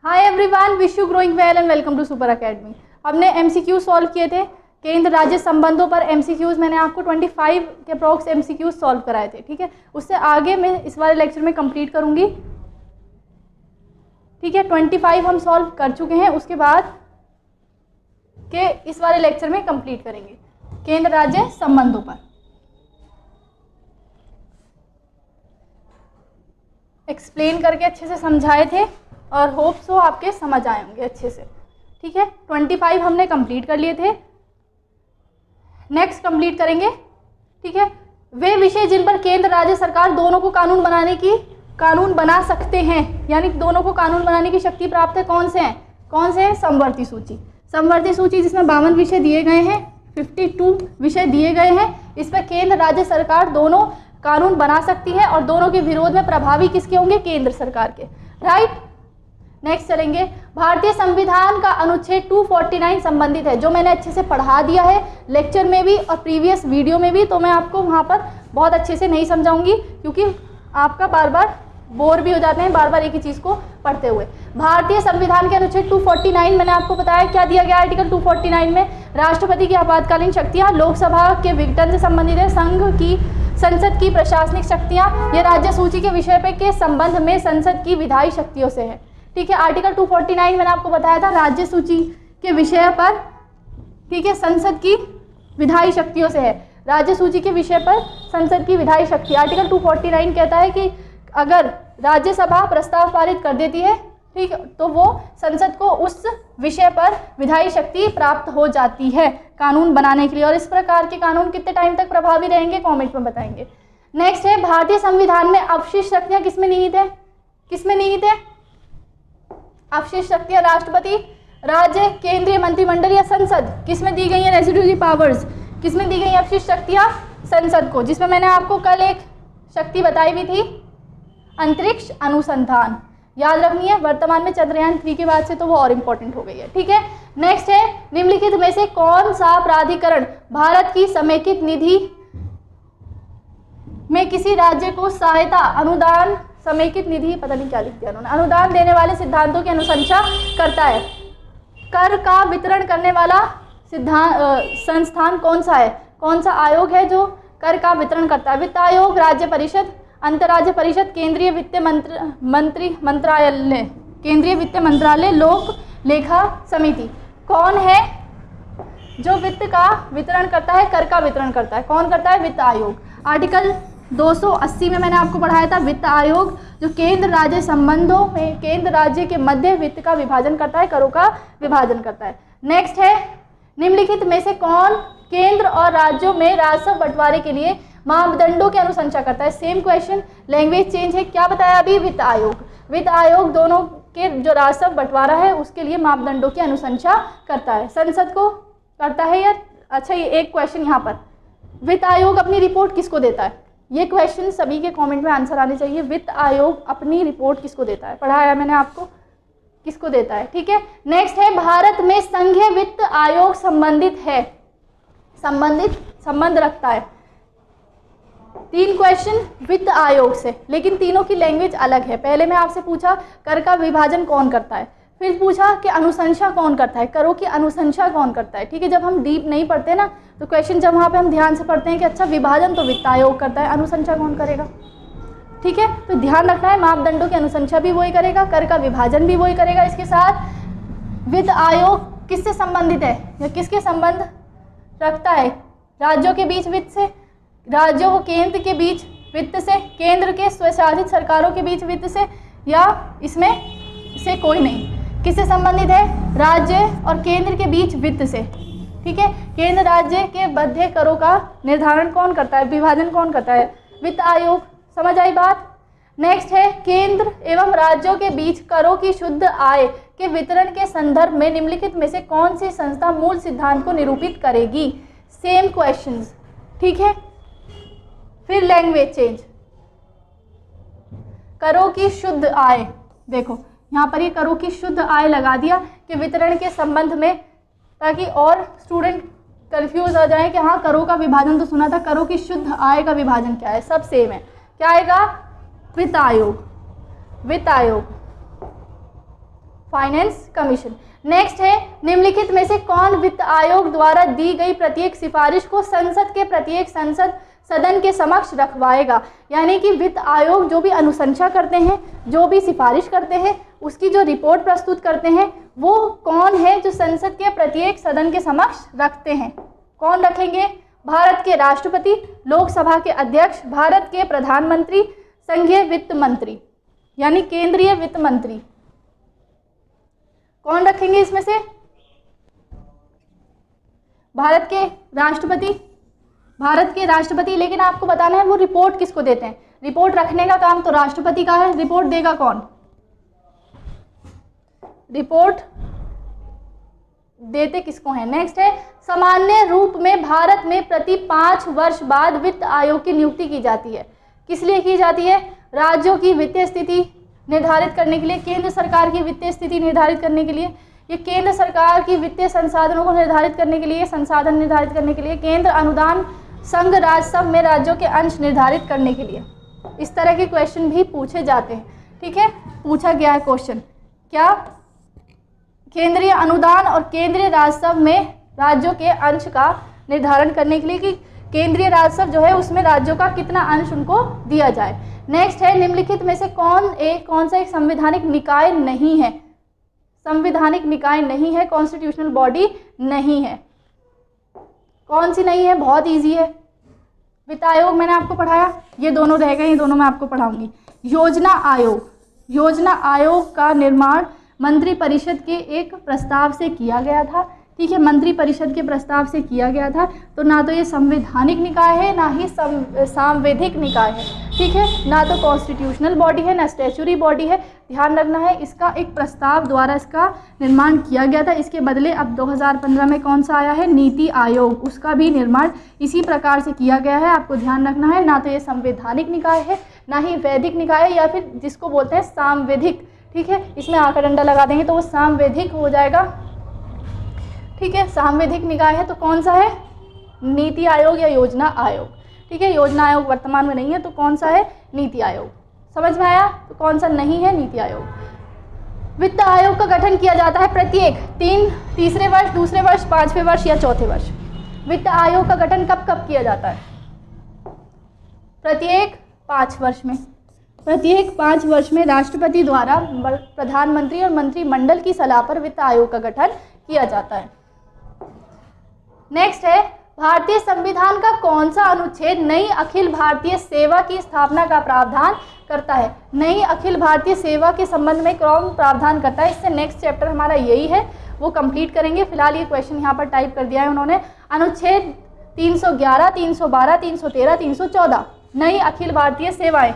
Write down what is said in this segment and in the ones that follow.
Hi everyone, wish you growing well and welcome to super academy. हमने MCQ solve किए थे केंद्र राज्य संबंधों पर। एमसीक्यूज मैंने आपको 25 के अप्रॉक्स एमसीक्यूज सॉल्व कराए थे, ठीक है। उससे आगे मैं इस वाले लेक्चर में कंप्लीट करूंगी, ठीक है। 25 हम सॉल्व कर चुके हैं, उसके बाद के इस वाले लेक्चर में कंप्लीट करेंगे केंद्र राज्य संबंधों पर। एक्सप्लेन करके अच्छे से समझाए थे और होप सो आपके समझ आए होंगे अच्छे से, ठीक है। 25 हमने कंप्लीट कर लिए थे, नेक्स्ट कंप्लीट करेंगे, ठीक है। वे विषय जिन पर केंद्र राज्य सरकार दोनों को कानून बना सकते हैं, यानी दोनों को कानून बनाने की शक्ति प्राप्त है, कौन से हैं? समवर्ती सूची जिसमें 52 विषय दिए गए हैं, 52 विषय दिए गए हैं। इस पर केंद्र राज्य सरकार दोनों कानून बना सकती है और दोनों के विरोध में प्रभावी किसके होंगे? केंद्र सरकार के, राइट। नेक्स्ट चलेंगे, भारतीय संविधान का अनुच्छेद 249 संबंधित है, जो मैंने अच्छे से पढ़ा दिया है लेक्चर में भी और प्रीवियस वीडियो में भी, तो मैं आपको वहाँ पर बहुत अच्छे से नहीं समझाऊंगी क्योंकि आपका बार बार बोर भी हो जाते हैं बार बार एक ही चीज़ को पढ़ते हुए। भारतीय संविधान के अनुच्छेद 249 मैंने आपको बताया क्या दिया गया आर्टिकल 249 में? राष्ट्रपति की आपातकालीन शक्तियाँ, लोकसभा के विघटन से संबंधित है, संसद की प्रशासनिक शक्तियाँ, ये राज्य सूची के विषय पे के संबंध में संसद की विधायी शक्तियों से है, ठीक है। आर्टिकल 249 मैंने आपको बताया था राज्य सूची के विषय पर, ठीक है, संसद की विधायी शक्तियों से है। राज्य सूची के विषय पर संसद की विधायी शक्ति, आर्टिकल 249 कहता है कि अगर राज्यसभा प्रस्ताव पारित कर देती है, ठीक है, तो वो संसद को उस विषय पर विधायी शक्ति प्राप्त हो जाती है कानून बनाने के लिए। और इस प्रकार के कानून कितने टाइम तक प्रभावी रहेंगे, कमेंट में बताएंगे। नेक्स्ट है, भारतीय संविधान में अवशिष्ट शक्तियां किसमें निहित है? अवशिष्ट शक्तियां राष्ट्रपति, राज्य, केंद्रीय मंत्रिमंडल या संसद, किसमें दी गई है? रेसिड्यूरी पावर्स, किसमें दी गई अवशिष्ट शक्तियां? संसद को, जिसमें मैंने आपको कल एक शक्ति बताई भी थी, अंतरिक्ष अनुसंधान, याद रखनी है। वर्तमान में चंद्रयान 3 के बाद से तो वो और इम्पोर्टेंट हो गई है, ठीक है। नेक्स्ट है, निम्नलिखित में से कौन सा प्राधिकरण भारत की समेकित निधि में किसी राज्य को सहायता, अनुदान, समेकित निधि, पता नहीं क्या लिख दिया उन्होंने, अनुदान देने वाले सिद्धांतों की अनुशंसा करता है? कर का वितरण करने वाला संस्थान कौन सा है? कौन सा आयोग है जो कर का वितरण करता है? वित्त आयोग, राज्य परिषद, अंतर्राज्य परिषद, केंद्रीय वित्त मंत्रालय, केंद्रीय वित्त मंत्रालय, लोक लेखा समिति। कौन है जो वित्त का वितरण करता है, कर का वितरण करता है? कौन करता है? वित्त आयोग। आर्टिकल 280 में मैंने आपको पढ़ाया था वित्त आयोग, जो केंद्र राज्य संबंधों में केंद्र राज्य के मध्य वित्त का विभाजन करता है, करों का विभाजन करता है। नेक्स्ट है, निम्नलिखित में से कौन केंद्र और राज्यों में राजस्व बंटवारे के लिए मापदंडों की अनुशंसा करता है? सेम क्वेश्चन, लैंग्वेज चेंज है। क्या बताया अभी? वित्त आयोग दोनों के जो राजस्व बंटवारा है उसके लिए मापदंडों की अनुशंसा करता है। संसद को करता है या? अच्छा, ये एक क्वेश्चन यहाँ पर, वित्त आयोग अपनी रिपोर्ट किसको देता है? ये क्वेश्चन सभी के कमेंट में आंसर आने चाहिए। वित्त आयोग अपनी रिपोर्ट किसको देता है? पढ़ाया मैंने आपको किसको देता है, ठीक है। नेक्स्ट है, भारत में संघीय वित्त आयोग संबंध रखता है। 3 क्वेश्चन वित्त आयोग से, लेकिन तीनों की लैंग्वेज अलग है। पहले मैं आपसे पूछा कर का विभाजन कौन करता है, फिर पूछा कि अनुशंसा कौन करता है, करों की अनुशंसा कौन करता है, ठीक है। जब हम डीप नहीं पढ़ते ना, तो क्वेश्चन जब वहाँ पे हम ध्यान से पढ़ते हैं कि अच्छा विभाजन तो वित्त आयोग करता है, अनुशंसा कौन करेगा, ठीक है। तो ध्यान रखना है, मापदंडों की अनुशंसा भी वही करेगा, कर का विभाजन भी वही करेगा। इसके साथ वित्त आयोग किससे संबंधित है या किसके संबंध रखता है? राज्यों के बीच वित्त से, राज्यों व केंद्र के बीच वित्त से, केंद्र के स्वशासित सरकारों के बीच वित्त से, या इसमें से कोई नहीं। किससे संबंधित है? राज्य और केंद्र के बीच वित्त से, ठीक है। केंद्र राज्य के मध्य करों का निर्धारण कौन करता है, विभाजन कौन करता है? वित्त आयोग। समझ आई बात? नेक्स्ट है, केंद्र एवं राज्यों के बीच करों की शुद्ध आय के वितरण के संदर्भ में निम्नलिखित में से कौन सी संस्था मूल सिद्धांत को निरूपित करेगी? सेम क्वेश्चंस, ठीक है। फिर लैंग्वेज चेंज, करों की शुद्ध आय, देखो यहाँ पर ये करों की शुद्ध आय लगा दिया कि वितरण के संबंध में, ताकि और स्टूडेंट कंफ्यूज हो जाए कि हाँ करों का विभाजन तो सुना था, करों की शुद्ध आय का विभाजन क्या है? सब सेम है। क्या आएगा? वित्त आयोग। Finance commission. नेक्स्ट है, निम्नलिखित में से कौन वित्त आयोग द्वारा दी गई प्रत्येक सिफारिश को संसद के प्रत्येक संसद सदन के समक्ष रखवाएगा। यानी कि वित्त आयोग जो भी अनुशंसा करते हैं, जो भी सिफारिश करते हैं, उसकी जो रिपोर्ट प्रस्तुत करते हैं, वो कौन है जो संसद के प्रत्येक सदन के समक्ष रखते हैं? कौन रखेंगे? भारत के राष्ट्रपति, लोकसभा के अध्यक्ष, भारत के प्रधानमंत्री, संघीय वित्त मंत्री यानी केंद्रीय वित्त मंत्री। कौन रखेंगे इसमें से? भारत के राष्ट्रपति, भारत के राष्ट्रपति। लेकिन आपको बताना है वो रिपोर्ट किसको देते हैं। रिपोर्ट रखने का काम तो राष्ट्रपति का है, रिपोर्ट देगा कौन? रिपोर्ट देते किसको हैं? नेक्स्ट है, सामान्य रूप में भारत में प्रति 5 वर्ष बाद वित्त आयोग की नियुक्ति की जाती है। किस लिए की जाती है? राज्यों की वित्तीय स्थिति निर्धारित करने के लिए, केंद्र सरकार की वित्तीय स्थिति निर्धारित करने के लिए, ये केंद्र सरकार की वित्तीय संसाधनों को निर्धारित करने के लिए, संसाधन निर्धारित करने के लिए, केंद्र अनुदान, संघ राज्य में राज्यों के अंश निर्धारित करने के लिए। इस तरह के क्वेश्चन भी पूछे जाते हैं। ठीक है, पूछा गया है क्वेश्चन, क्या केंद्रीय अनुदान और केंद्रीय राजस्व में राज्यों के अंश का निर्धारण करने के लिए कि केंद्रीय राजस्व जो है उसमें राज्यों का कितना अंश उनको दिया जाए। नेक्स्ट है, निम्नलिखित में से कौन सा एक संवैधानिक निकाय नहीं है? संवैधानिक निकाय नहीं है, कॉन्स्टिट्यूशनल बॉडी नहीं है। कौन सी नहीं है? बहुत इजी है। वित्त आयोग मैंने आपको पढ़ाया, ये दोनों रह गए, ये दोनों मैं आपको पढ़ाऊंगी। योजना आयोग, योजना आयोग का निर्माण मंत्रिपरिषद के एक प्रस्ताव से किया गया था। ठीक है, मंत्रिपरिषद के प्रस्ताव से किया गया था। तो ना तो ये संवैधानिक निकाय है, ना ही सांविधिक निकाय है। ठीक है, ना तो कॉन्स्टिट्यूशनल बॉडी है, ना स्टैच्यूरी बॉडी है। ध्यान रखना है, इसका एक प्रस्ताव द्वारा इसका निर्माण किया गया था। इसके बदले अब 2015 में कौन सा आया है? नीति आयोग, उसका भी निर्माण इसी प्रकार से किया गया है। आपको ध्यान रखना है, ना तो ये संवैधानिक निकाय है, ना ही वैधिक निकाय है, या फिर जिसको बोलते हैं सांविधिक। ठीक है, इसमें आकर डंडा लगा देंगे तो वो सांविधिक हो जाएगा। ठीक है, सांविधिक निकाय है तो कौन सा है? नीति आयोग या योजना आयोग। ठीक है, योजना आयोग वर्तमान में नहीं है तो कौन सा है? नीति आयोग। समझ में आया? तो कौन सा नहीं है? नीति आयोग। वित्त आयोग का गठन किया जाता है प्रत्येक तीसरे वर्ष, दूसरे वर्ष, 5वें वर्ष या चौथे वर्ष। वित्त आयोग का गठन कब कब किया जाता है? प्रत्येक 5 वर्ष में। प्रत्येक 5 वर्ष में राष्ट्रपति द्वारा प्रधानमंत्री और मंत्रिमंडल की सलाह पर वित्त आयोग का गठन किया जाता है। नेक्स्ट है, भारतीय संविधान का कौन सा अनुच्छेद नई अखिल भारतीय सेवा की स्थापना का प्रावधान करता है? नई अखिल भारतीय सेवा के संबंध में कौन प्रावधान करता है? इससे नेक्स्ट चैप्टर हमारा यही है, वो कंप्लीट करेंगे। फिलहाल ये क्वेश्चन यहाँ पर टाइप कर दिया है उन्होंने। अनुच्छेद 311, 312, 313, 314 नई अखिल भारतीय सेवाएं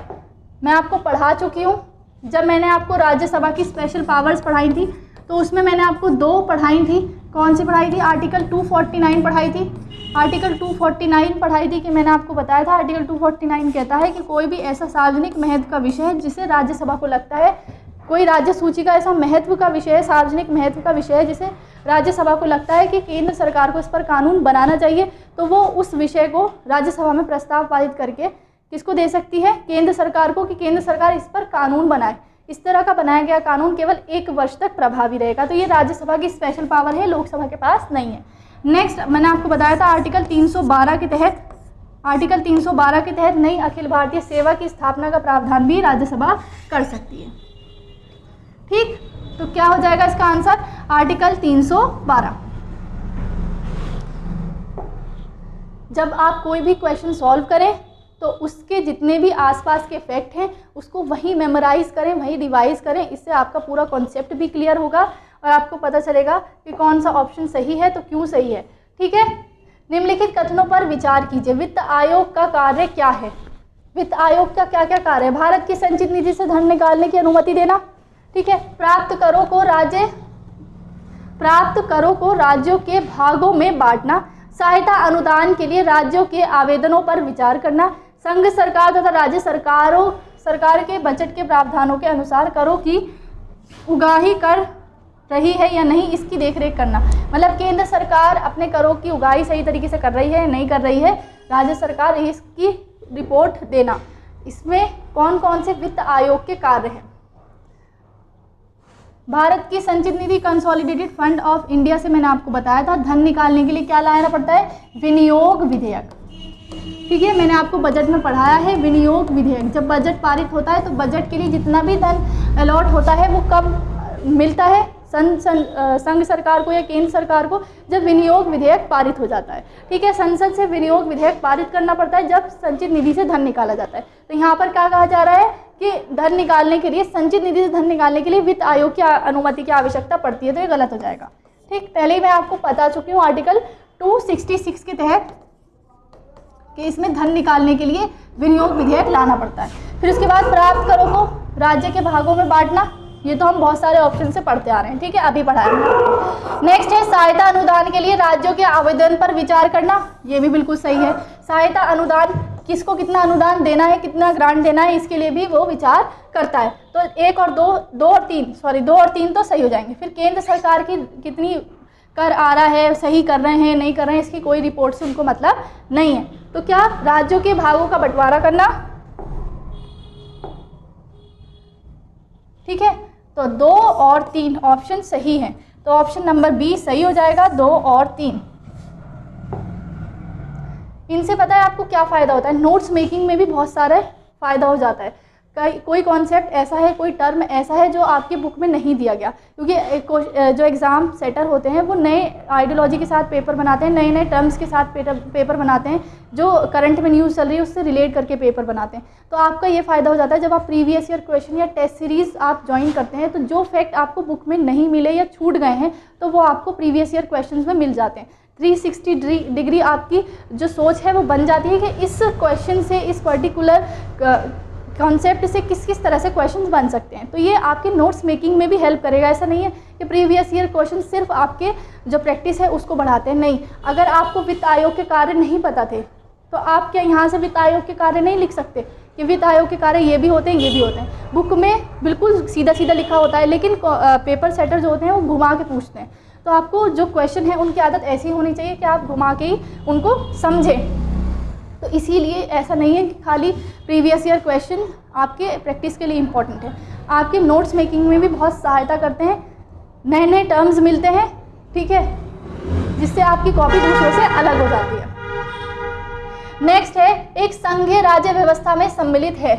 मैं आपको पढ़ा चुकी हूँ। जब मैंने आपको राज्यसभा की स्पेशल पावर्स पढ़ाई थी तो उसमें मैंने आपको 2 पढ़ाई थी। कौन सी पढ़ाई थी? आर्टिकल 249 पढ़ाई थी। आर्टिकल 249 पढ़ाई थी कि मैंने आपको बताया था आर्टिकल 249 कहता है कि कोई भी ऐसा सार्वजनिक महत्व का विषय है जिसे राज्यसभा को लगता है, कोई राज्य सूची का ऐसा महत्व का विषय है, सार्वजनिक महत्व का विषय है जिसे राज्यसभा को लगता है कि केंद्र सरकार को इस पर कानून बनाना चाहिए, तो वो उस विषय को राज्यसभा में प्रस्ताव पारित करके किसको दे सकती है? केंद्र सरकार को, कि केंद्र सरकार इस पर कानून बनाए। इस तरह का बनाया गया कानून केवल 1 वर्ष तक प्रभावी रहेगा। तो ये राज्यसभा की स्पेशल पावर है, लोकसभा के पास नहीं है। नेक्स्ट मैंने आपको बताया था आर्टिकल 312 के तहत, आर्टिकल 312 के तहत नई अखिल भारतीय सेवा की स्थापना का प्रावधान भी राज्यसभा कर सकती है। ठीक, तो क्या हो जाएगा इसका आंसर? आर्टिकल 312। जब आप कोई भी क्वेश्चन सॉल्व करें तो उसके जितने भी आसपास के फैक्ट हैं उसको वहीं मेमोराइज करें, वहीं रिवाइज करें। इससे आपका पूरा कॉन्सेप्ट भी क्लियर होगा और आपको पता चलेगा कि कौन सा ऑप्शन सही है तो क्यों सही है। ठीक है, निम्नलिखित कथनों पर विचार कीजिए। वित्त आयोग का कार्य क्या है? वित्त आयोग का क्या क्या कार्य है? भारत की संचित निधि से धन निकालने की अनुमति देना। ठीक है, प्राप्त करों को राज्यों के भागों में बांटना, सहायता अनुदान के लिए राज्यों के आवेदनों पर विचार करना, संघ सरकार तथा राज्य सरकार के बजट के प्रावधानों के अनुसार करों की उगाही कर रही है या नहीं इसकी देखरेख करना। मतलब केंद्र सरकार अपने करों की उगाही सही तरीके से कर रही है या नहीं कर रही है, राज्य सरकार इसकी रिपोर्ट देना। इसमें कौन कौन से वित्त आयोग के कार्य हैं? भारत की संचित निधि कंसोलिडेटेड फंड ऑफ इंडिया से मैंने आपको बताया था, धन निकालने के लिए क्या लाना पड़ता है, विनियोग विधेयक। ठीक है, मैंने आपको बजट में पढ़ाया है विनियोग विधेयक। जब बजट पारित होता है तो बजट के लिए जितना भी धन अलॉट होता है वो कब मिलता है, संघ सरकार को या केंद्र सरकार को, जब विनियोग विधेयक पारित हो जाता है। ठीक है, संसद से विनियोग विधेयक पारित करना पड़ता है जब संचित निधि से धन निकाला जाता है। तो यहाँ पर क्या कहा जा रहा है कि धन निकालने के लिए, संचित निधि से धन निकालने के लिए वित्त आयोग की अनुमति की आवश्यकता पड़ती है, तो ये गलत हो जाएगा। ठीक, पहले ही मैं आपको बता चुकी हूँ आर्टिकल 266 के तहत कि इसमें धन निकालने के लिए विनियोग विधेयक लाना पड़ता है। फिर उसके बाद प्राप्त करो को राज्य के भागों में बांटना, ये तो हम बहुत सारे ऑप्शन से पढ़ते आ रहे हैं। ठीक है, अभी पढ़ाया है। नेक्स्ट है सहायता अनुदान के लिए राज्यों के आवेदन पर विचार करना, ये भी बिल्कुल सही है। सहायता अनुदान, किसको कितना अनुदान देना है, कितना ग्रांट देना है, इसके लिए भी वो विचार करता है। तो 1 और 2 और 3 तो सही हो जाएंगे। फिर केंद्र सरकार की कितनी कर आ रहा है, सही कर रहे हैं नहीं कर रहे हैं, इसकी कोई रिपोर्ट से उनको मतलब नहीं है। तो क्या राज्यों के भागों का बंटवारा करना। ठीक है, तो 2 और 3 ऑप्शन सही हैं, तो ऑप्शन नंबर बी सही हो जाएगा, 2 और 3। इनसे पता है आपको क्या फ़ायदा होता है, नोट्स मेकिंग में भी बहुत सारे फ़ायदा हो जाता है। कोई कॉन्सेप्ट ऐसा है, कोई टर्म ऐसा है जो आपकी बुक में नहीं दिया गया, क्योंकि जो एग्ज़ाम सेटर होते हैं वो नए आइडियोलॉजी के साथ पेपर बनाते हैं, नए नए टर्म्स के साथ पेपर बनाते हैं, जो करंट में न्यूज़ चल रही है उससे रिलेट करके पेपर बनाते हैं। तो आपका ये फ़ायदा हो जाता है जब आप प्रीवियस ईयर क्वेश्चन या टेस्ट सीरीज़ आप ज्वाइन करते हैं, तो जो फैक्ट आपको बुक में नहीं मिले या छूट गए हैं तो वो आपको प्रीवियस ईयर क्वेश्चन में मिल जाते हैं। 360 डिग्री आपकी जो सोच है वो बन जाती है कि इस क्वेश्चन से, इस पर्टिकुलर कॉन्सेप्ट से किस किस तरह से क्वेश्चंस बन सकते हैं। तो ये आपके नोट्स मेकिंग में भी हेल्प करेगा। ऐसा नहीं है कि प्रीवियस ईयर क्वेश्चन सिर्फ आपके जो प्रैक्टिस है उसको बढ़ाते हैं, नहीं। अगर आपको वित्त आयोग के कार्य नहीं पता थे तो आप क्या यहाँ से वित्त आयोग के कार्य नहीं लिख सकते कि वित्त आयोग के कार्य ये भी होते हैं, ये भी होते हैं। बुक में बिल्कुल सीधा सीधा लिखा होता है, लेकिन पेपर सेटर जो होते हैं वो घुमा के पूछते हैं। तो आपको जो क्वेश्चन है उनकी आदत ऐसी होनी चाहिए कि आप घुमा के ही उनको समझें। तो इसीलिए ऐसा नहीं है कि खाली प्रीवियस ईयर क्वेश्चन आपके प्रैक्टिस के लिए इम्पॉर्टेंट है, आपके नोट्स मेकिंग में भी बहुत सहायता करते हैं, नए नए टर्म्स मिलते हैं। ठीक है, जिससे आपकी कॉपी दूसरों से अलग हो जाती है। नेक्स्ट है एक संघीय राज्य व्यवस्था में सम्मिलित है।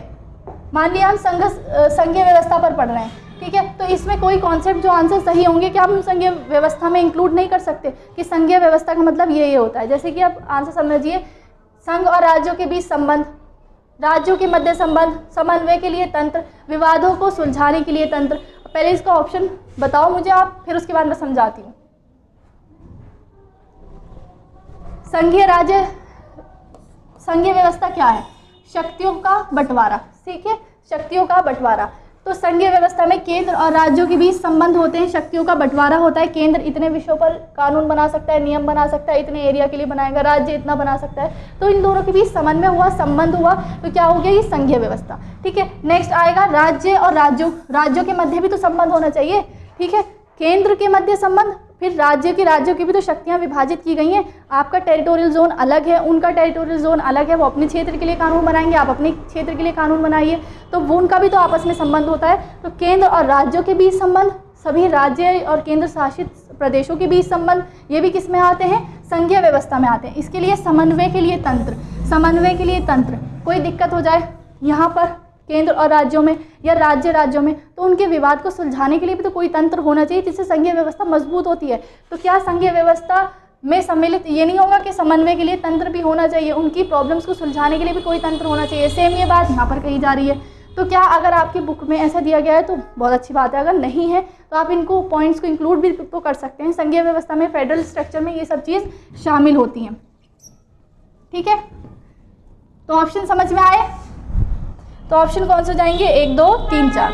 मान लिया हम संघीय व्यवस्था पर पढ़ रहे हैं, ठीक है, तो इसमें कोई कॉन्सेप्ट जो आंसर सही होंगे क्या हम संघीय व्यवस्था में इंक्लूड नहीं कर सकते कि संघीय व्यवस्था का मतलब ये होता है। जैसे कि आप आंसर समझिए, संघ और राज्यों के बीच संबंध, राज्यों के मध्य संबंध, समन्वय के लिए तंत्र, विवादों को सुलझाने के लिए तंत्र। पहले इसका ऑप्शन बताओ मुझे आप, फिर उसके बाद मैं समझाती हूँ। संघीय व्यवस्था क्या है, शक्तियों का बंटवारा। ठीक है, शक्तियों का बंटवारा। तो संघीय व्यवस्था में केंद्र और राज्यों के बीच संबंध होते हैं, शक्तियों का बंटवारा होता है। केंद्र इतने विषयों पर कानून बना सकता है, नियम बना सकता है, इतने एरिया के लिए बनाएगा, राज्य इतना बना सकता है। तो इन दोनों के बीच समन्वय हुआ, संबंध हुआ, तो क्या हो गया, ये संघीय व्यवस्था। ठीक है, नेक्स्ट आएगा राज्य और राज्यों के मध्य भी तो संबंध होना चाहिए। ठीक है, केंद्र के मध्य संबंध, फिर राज्यों की भी तो शक्तियां विभाजित की गई हैं। आपका टेरिटोरियल जोन अलग है, उनका टेरिटोरियल जोन अलग है, वो अपने क्षेत्र के लिए कानून बनाएंगे, आप अपने क्षेत्र के लिए कानून बनाइए, तो वो उनका भी तो आपस में संबंध होता है। तो केंद्र और राज्यों के बीच संबंध, सभी राज्य और केंद्र शासित प्रदेशों के बीच संबंध, ये भी किस में आते हैं, संघीय व्यवस्था में आते हैं। इसके लिए समन्वय के लिए तंत्र, कोई दिक्कत हो जाए यहाँ पर केंद्र और राज्यों में या राज्यों में, तो उनके विवाद को सुलझाने के लिए भी तो कोई तंत्र होना चाहिए जिससे संघीय व्यवस्था मजबूत होती है। तो क्या संघीय व्यवस्था में सम्मिलित ये नहीं होगा कि समन्वय के लिए तंत्र भी होना चाहिए, उनकी प्रॉब्लम्स को सुलझाने के लिए भी कोई तंत्र होना चाहिए। सेम ये बात यहाँ पर कही जा रही है। तो क्या अगर आपकी बुक में ऐसा दिया गया है तो बहुत अच्छी बात है, अगर नहीं है तो आप इनको पॉइंट्स को इंक्लूड भी तो कर सकते हैं। संघीय व्यवस्था में, फेडरल स्ट्रक्चर में ये सब चीज़ शामिल होती हैं। ठीक है, तो ऑप्शन समझ में आए? तो ऑप्शन कौन से हो जाएंगे, 1 2 3 4।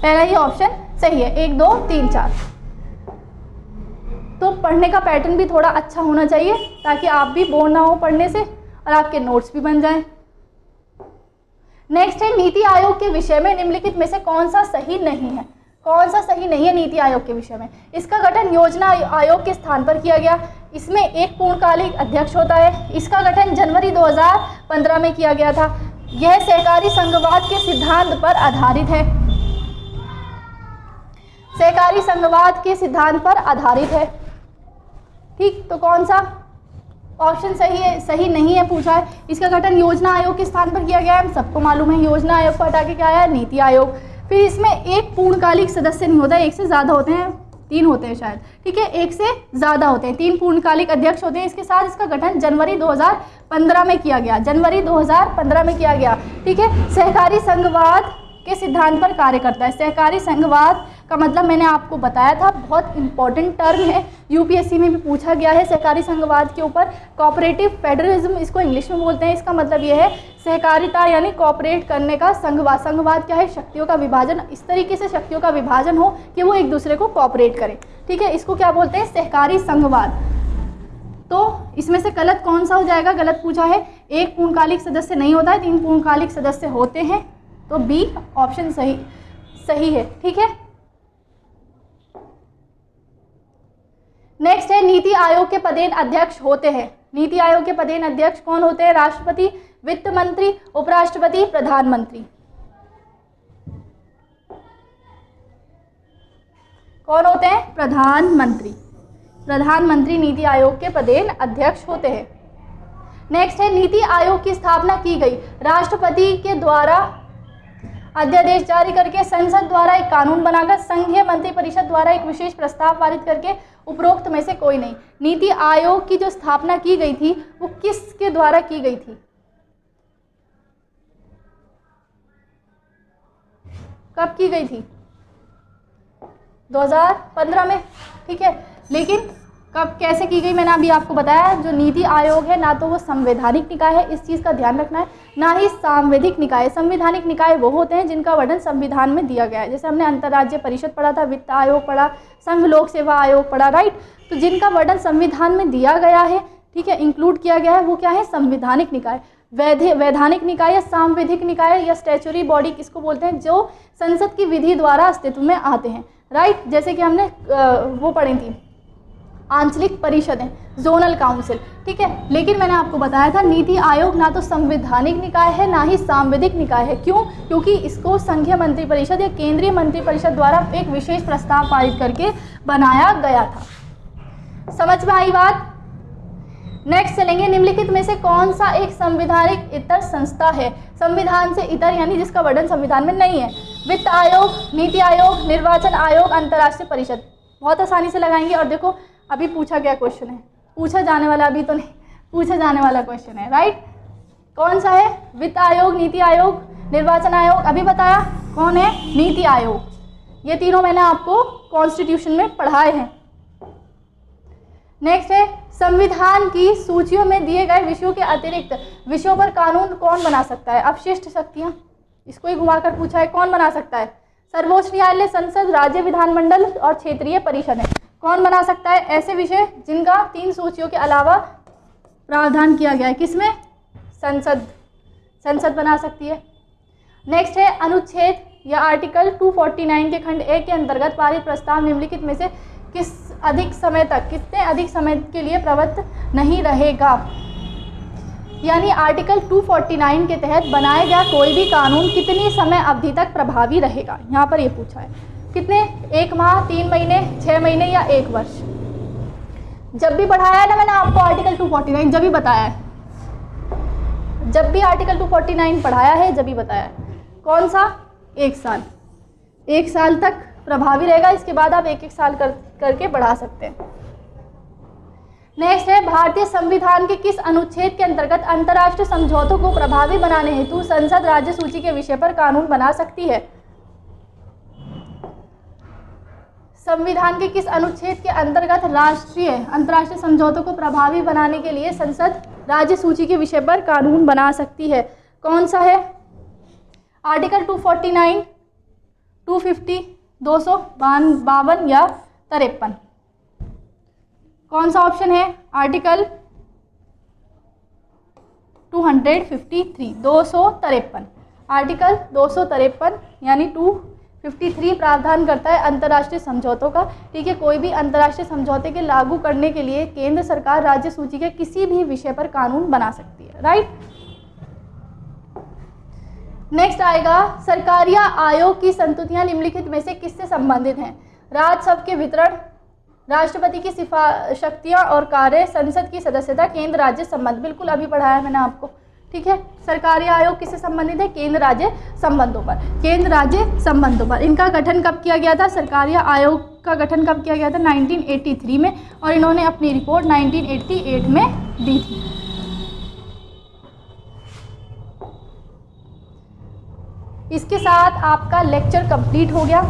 पहला ही ऑप्शन सही है, 1 2 3 4। तो पढ़ने का पैटर्न भी थोड़ा अच्छा होना चाहिए ताकि आप भी बोर ना हो पढ़ने से और आपके नोट्स भी बन जाएं। नेक्स्ट है नीति आयोग के विषय में निम्नलिखित में से कौन सा सही नहीं है। कौन सा सही नहीं है नीति आयोग के विषय में? इसका गठन योजना आयोग के स्थान पर किया गया। इसमें एक पूर्णकालिक अध्यक्ष होता है। इसका गठन जनवरी 2015 में किया गया था। यह सहकारी संघवाद के सिद्धांत पर आधारित है। सहकारी संघवाद के सिद्धांत पर आधारित है। ठीक, तो कौन सा ऑप्शन सही है? सही नहीं है पूछा है। इसका गठन योजना आयोग के स्थान पर किया गया है, हम सबको मालूम है। योजना आयोग को हटा के क्या आया? नीति आयोग। फिर इसमें एक पूर्णकालिक सदस्य नहीं होता, एक से ज़्यादा होते हैं, 3 होते हैं शायद, ठीक है, एक से ज़्यादा होते हैं, 3 पूर्णकालिक अध्यक्ष होते हैं। इसके साथ इसका गठन जनवरी 2015 में किया गया, जनवरी 2015 में किया गया, ठीक है। सहकारी संघवाद के सिद्धांत पर कार्य करता है। सहकारी संघवाद का मतलब मैंने आपको बताया था, बहुत इंपॉर्टेंट टर्म है, यूपीएससी में भी पूछा गया है सहकारी संघवाद के ऊपर। कोऑपरेटिव फेडरलिज्म इसको इंग्लिश में बोलते हैं। इसका मतलब ये है सहकारिता यानी कोऑपरेट करने का संघवाद। संघवाद क्या है? शक्तियों का विभाजन, इस तरीके से शक्तियों का विभाजन हो कि वो एक दूसरे को कोऑपरेट करें, ठीक है। इसको क्या बोलते हैं? सहकारी संघवाद। तो इसमें से गलत कौन सा हो जाएगा? गलत पूछा है, एक पूर्णकालिक सदस्य नहीं होता है, 3 पूर्णकालिक सदस्य होते हैं, तो बी ऑप्शन सही है, ठीक है। नेक्स्ट है नीति आयोग के पदेन अध्यक्ष होते हैं। नीति आयोग के पदेन अध्यक्ष कौन होते हैं? राष्ट्रपति, वित्त मंत्री, उपराष्ट्रपति, प्रधानमंत्री। कौन होते हैं? प्रधानमंत्री। प्रधानमंत्री नीति आयोग के पदेन अध्यक्ष होते हैं। नेक्स्ट है नीति आयोग की स्थापना की गई राष्ट्रपति के द्वारा अध्यादेश जारी करके, संसद द्वारा एक कानून बनाकर, संघीय मंत्रिपरिषद द्वारा एक विशेष प्रस्ताव पारित करके, उपरोक्त में से कोई नहीं। नीति आयोग की जो स्थापना की गई थी वो किसके द्वारा की गई थी? कब की गई थी? 2015 में, ठीक है। लेकिन कब कैसे की गई मैंने अभी आपको बताया। जो नीति आयोग है ना तो वो संवैधानिक निकाय है, इस चीज़ का ध्यान रखना है, ना ही सांविधिक निकाय। संवैधानिक निकाय वो होते हैं जिनका वर्णन संविधान में दिया गया है। जैसे हमने अंतर्राज्यीय परिषद पढ़ा था, वित्त आयोग पढ़ा, संघ लोक सेवा आयोग पढ़ा, राइट। तो जिनका वर्णन संविधान में दिया गया है, ठीक है, इंक्लूड किया गया है, वो क्या है? संवैधानिक निकाय। वैधानिक निकाय या सांविधिक निकाय या स्टैच्यूरी बॉडी किसको बोलते हैं? जो संसद की विधि द्वारा अस्तित्व में आते हैं, राइट। जैसे कि हमने वो पढ़ी थी आंचलिक परिषदें, जोनल काउंसिल, ठीक है। लेकिन मैंने आपको बताया था नीति आयोग ना तो संवैधानिक निकाय है ना ही सांविधिक निकाय है। क्यों? क्योंकि इसको संघीय मंत्रिपरिषद या केंद्रीय मंत्रिपरिषद द्वारा एक विशेष प्रस्ताव पारित करके बनाया गया था। समझ में आई बात? नेक्स्ट चलेंगे, निम्नलिखित में से कौन सा एक संवैधानिक इतर संस्था है? संविधान से इतर यानी जिसका वर्णन संविधान में नहीं है। वित्त आयोग, नीति आयोग, निर्वाचन आयोग, अंतर्राष्ट्रीय परिषद। बहुत आसानी से लगाएंगे। और देखो अभी पूछा गया क्वेश्चन है, पूछा जाने वाला, अभी तो नहीं, पूछा जाने वाला क्वेश्चन है, राइट। कौन सा है? वित्त आयोग, नीति आयोग, निर्वाचन आयोग। अभी बताया कौन है? नीति आयोग। ये तीनों मैंने आपको कॉन्स्टिट्यूशन में पढ़ाए हैं। नेक्स्ट है संविधान की सूचियों में दिए गए विषयों के अतिरिक्त विषयों पर कानून कौन बना सकता है? अपशिष्ट शक्तियां, इसको ही घुमाकर पूछा है, कौन बना सकता है? सर्वोच्च न्यायालय, संसद, राज्य विधानमंडल और क्षेत्रीय परिषद है। कौन बना सकता है ऐसे विषय जिनका 3 सूचियों के अलावा प्रावधान किया गया है? किसमें? संसद बना सकती है। नेक्स्ट है अनुच्छेद या आर्टिकल 249 के खंड 1 के अंतर्गत पारित प्रस्ताव निम्नलिखित में से कितने अधिक समय के लिए प्रवृत्त नहीं रहेगा? यानी आर्टिकल 249 के तहत बनाया गया कोई भी कानून कितनी समय अवधि तक प्रभावी रहेगा? यहाँ पर ये पूछा है। कितने? 1 माह, 3 महीने, 6 महीने या 1 वर्ष? जब भी पढ़ाया है ना मैंने आपको आर्टिकल 249, जब भी बताया है, जब भी आर्टिकल 249 पढ़ाया है जब भी बताया है। कौन सा? 1 साल। 1 साल तक प्रभावी रहेगा, इसके बाद आप 1-1 साल करके बढ़ा सकते हैं। नेक्स्ट है भारतीय संविधान के किस अनुच्छेद के अंतर्गत अंतर्राष्ट्रीय समझौतों को प्रभावी बनाने हेतु संसद राज्य सूची के विषय पर कानून बना सकती है? संविधान के किस अनुच्छेद के अंतर्गत अंतर्राष्ट्रीय समझौतों को प्रभावी बनाने के लिए संसद राज्य सूची के विषय पर कानून बना सकती है? कौन सा है? आर्टिकल 249, 250, 252 या 53? कौन सा ऑप्शन है? आर्टिकल 253, 253। आर्टिकल 253 यानी 253 प्रावधान करता है अंतर्राष्ट्रीय समझौतों का, ठीक है। कोई भी अंतर्राष्ट्रीय समझौते के लागू करने के लिए केंद्र सरकार राज्य सूची के किसी भी विषय पर कानून बना सकती है, राइट। नेक्स्ट आएगा सरकारिया आयोग की संस्तुतियां निम्नलिखित में से किससे संबंधित हैं? राजस्व के वितरण, राष्ट्रपति की शक्तियाँ और कार्य, संसद की सदस्यता, केंद्र राज्य संबंध, बिल्कुल अभी पढ़ाया मैंने आपको, ठीक है। सरकारी आयोग किससे संबंधित है? केंद्र राज्य संबंधों पर, केंद्र राज्य संबंधों पर। इनका गठन कब किया गया था? सरकारी आयोग का गठन कब किया गया था? 1983 में, और इन्होंने अपनी रिपोर्ट 1988 में दी थी। इसके साथ आपका लेक्चर कंप्लीट हो गया।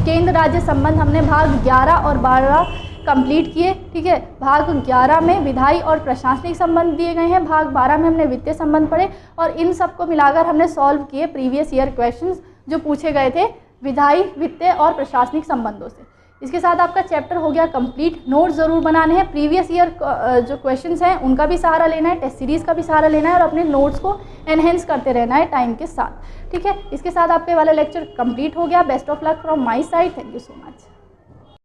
केंद्र राज्य संबंध हमने भाग 11 और 12 कंप्लीट किए, ठीक है। भाग 11 में विधायी और प्रशासनिक संबंध दिए गए हैं, भाग 12 में हमने वित्तीय संबंध पढ़े, और इन सबको मिलाकर हमने सॉल्व किए प्रीवियस ईयर क्वेश्चंस जो पूछे गए थे विधायी, वित्तीय और प्रशासनिक संबंधों से। इसके साथ आपका चैप्टर हो गया कंप्लीट। नोट्स ज़रूर बनाने हैं, प्रीवियस ईयर जो क्वेश्चंस हैं उनका भी सहारा लेना है, टेस्ट सीरीज़ का भी सहारा लेना है, और अपने नोट्स को एनहेंस करते रहना है टाइम के साथ, ठीक है। इसके साथ आपके वाला लेक्चर कंप्लीट हो गया। Best of luck from my side. Thank you so much.